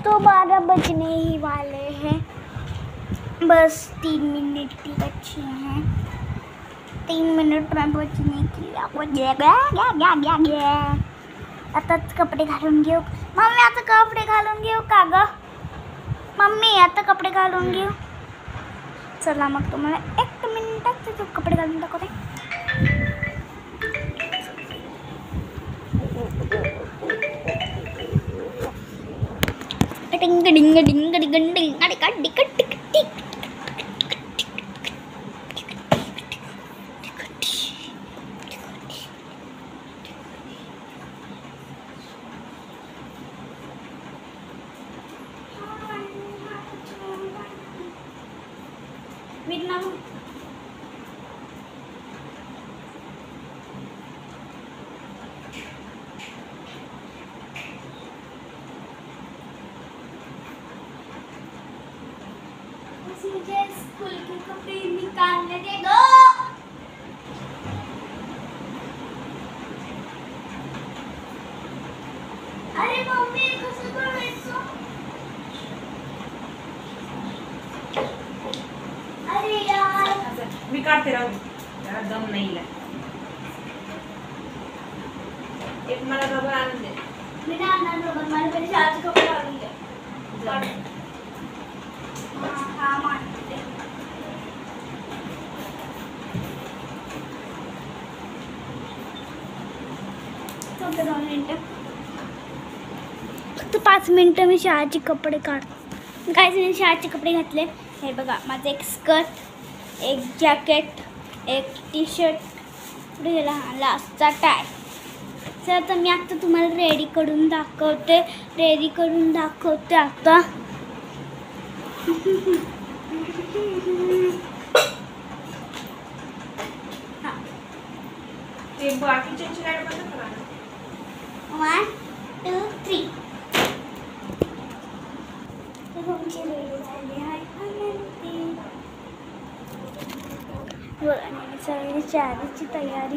तो 12 बजने ही वाले हैं, बस 3 मिनट ही बचे हैं। 3 मिनट में बचने की आताच कपडे घालून घेऊ। मम्मी आता कपडे घालून घेऊ का ग? मम्मी आता कपडे घालून घेऊ। चला मग तुम्हाला 1 मिनिटात कपडे घालून दाखवते। डिंग डिंग डिंग डिंग डिंग अरे का टिक टिक टिक विetnam मुझे स्कूल के कपड़े निकालने दे दो। अरे मम्मी कसं करायचं? अरे यार मी काढते राहू यार, दम नाही आहे। एक मला रबर आणून दे। मी नाही आणणार रबर, मला पहिले शाळेचे कपडे घालून दे। हा मानते। फक्त 2 मिनिटं, फक्त 5 मिनिटं मी शाळेचे कपडे काढतो। काय मी शाळेचे कपडे घातले, हे बघा माझं एक स्कर्ट, एक जॅकेट, एक टी शर्ट, पुढे गेला लास्टचा टाय। तर आता मी आता तुम्हाला रेडी करून दाखवते आता। ते बाकीचे लाईट बंद करा। 1 2 3 तुमची रेडी झाली आहे आनंदी। बघा मी सगळी शाळेची तयारी